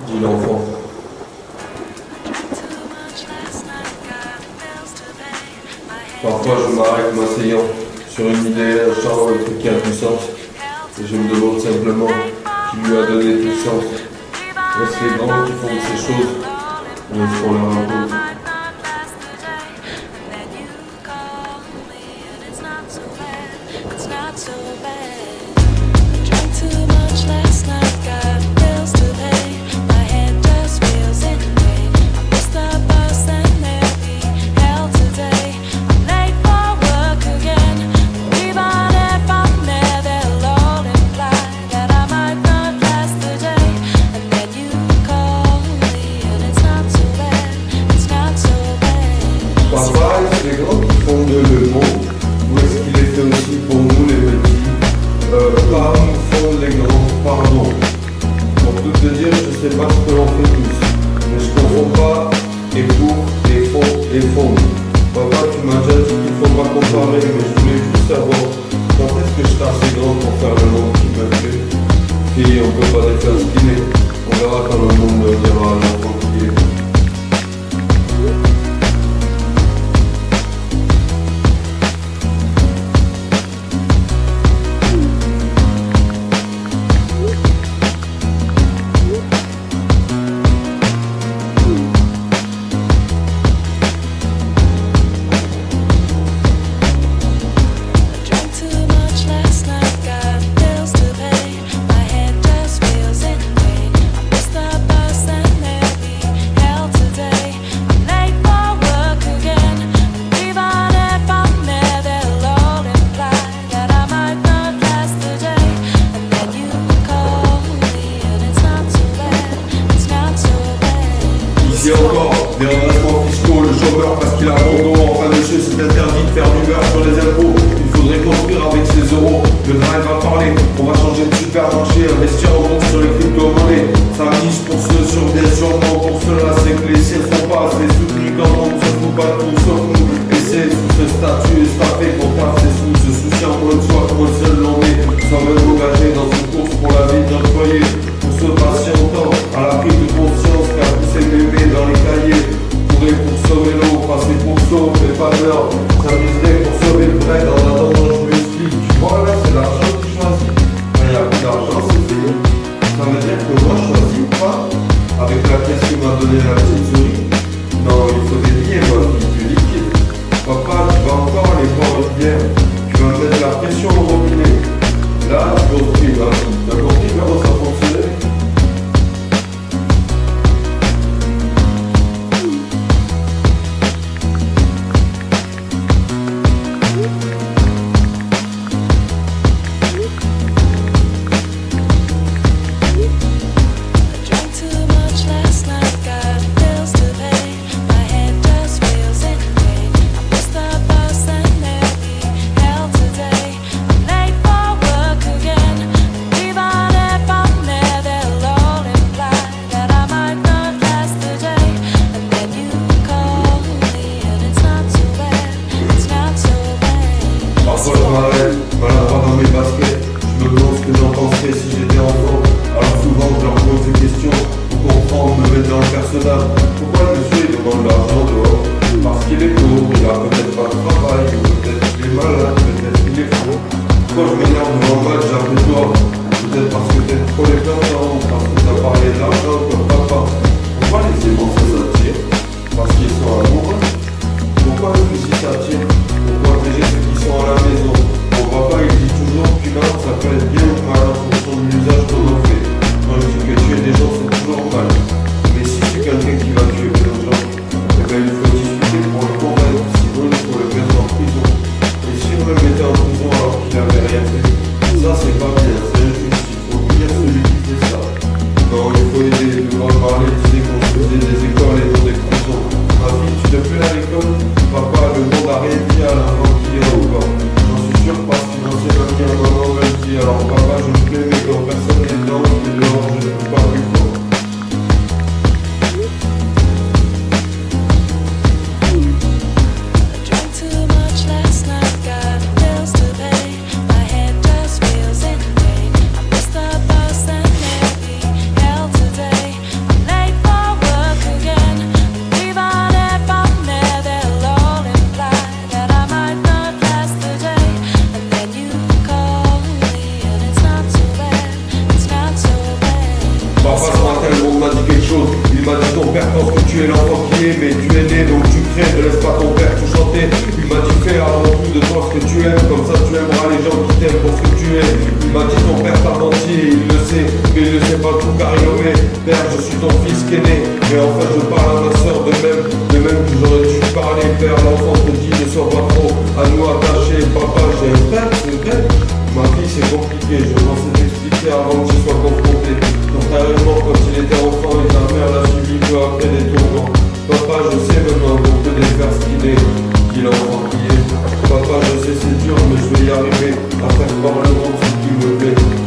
dit l'enfant. Parfois je m'arrête m'asseyant sur une idée, un chant, un truc qui a du sens. Et je me demande simplement qui lui a donné tout sens. Est-ce les grands qui font ces choses ou est-ce qu'on leur impose? Parfois, est-ce les grands qui fondent le monde ou est-ce qu'il est fait aussi pour nous les petits? Par nous fondent les grands, pardon. Pour tout te dire, je sais pas ce que l'on fait tous, mais je confonds pas et pour, et fond, et fondre. Papa, tu m'as déjà dit qu'il faut pas comparer, mais je voulais juste savoir quand est-ce que je suis assez grand pour faire le monde qui me plaît. Puis on peut pas les faire spinner, on verra quand le monde me dira à l'enfant qui est. Ici encore, des redressements fiscaux, le chômeur parce qu'il a bon dos, enfin monsieur c'est interdit de faire du beurre sur les impôts. Il faudrait construire avec ces euros, le drive va parler, on va changer de supermarché, investir en compte sur les crypto-monnaies. Ça mise pour ceux sur des sûrement, pour cela c'est que les ciels sont pas assez soutenus quand on ne se fout pas tout sauf nous. Et c'est sous ce statut estafé qu'on tape ses sous, se souciant moins de soi comme le seul l'on est. Sans même engagé dans une course pour la vie de notre foyer, pour se patientant à la prise de conscience qu'a poussé bébé dans les cahiers. Courir pour sauver l'eau, passer pour sauver pas l'heure. S'amuser pour sauver le bread en attendant je m'explique. Voilà, c'est l'argent qui choisit. Quand il n'y a plus d'argent, c'est fini. Ça veut dire que moi je choisis ou pas. Avec la pièce que m'a donné la petite souris. Non, il faut des billets, moi, du liquide. Papa, tu vas encore aller boire une bière. Tu vas me mettre la pression au robinet. Là, tu construis ma vie. T'as compris comment ça fonctionne? Parfois je m'arrête, maladroit dans mes baskets. Je me demande ce que j'en penserais si j'étais enfant. Alors souvent je leur pose des questions pour comprendre, me mettre dans le personnage. Pourquoi le monsieur il demande l'argent dehors? Parce qu'il est pauvre, il a peut-être pas de travail, ou peut-être qu'il est malade, peut-être qu'il est faux. Pourquoi je m'énerve devant le match après toi? Peut-être parce que t'es trop les plans, parce que t'as parlé de l'argent comme papa. Pourquoi les aimants ça s'attire? Parce qu'ils sont amoureux. Pourquoi le fusil s'attire? Pour protéger ceux qui sont à la maison. Mon papa il dit toujours qu'une arme ça peut être bien ou mal en fonction de l'usage qu'on en fait. Moi je dis que tuer des gens c'est toujours mal. Mais si c'est quelqu'un qui va tuer plein de gens, eh ben il faut discuter pour le convaincre, sinon il faut le mettre en prison. Et si on le mettait en prison alors qu'il n'avait rien fait, ça c'est pas bien, c'est injuste, il faut punir celui qui fait ça. Non, il faut aider, devoir parler, disait qu'on faisait des écoles et non des prisons. Ma fille, tu te plais à l'école? Papa, le monde a rien dit à l'enfant qui est encore. J'en suis sûr parce qu'il n'en sait pas bien maman me le dit. Alors papa, je me plais, mais quand personne n'est dedans, et dehors, je ne peux pas plus fort. aimes, comme ça tu aimeras les gens qui t'aiment pour ce que tu es. Il m'a dit ton père t'a menti, il le sait, mais il ne sait pas tout car il aurait. Père, je suis ton fils qui est né, mais en fait je parle à ma soeur de même que j'aurais dû parler. Père, l'enfant te dit ne sois pas trop à nous attacher. Papa, j'ai un frère, c'est vrai. Ma vie c'est compliqué, je pensais t'expliquer avant que tu sois confronté. Ton frère est mort quand il était enfant et ta mère l'a suivi peu après des tourments. Papa, je sais maintenant qu'on peut défaire ce qu'il est, qu'il a enfant qui est. Papa, je sais c'est dur, mais je vais y arriver à faire part le monde ce qui me plaît.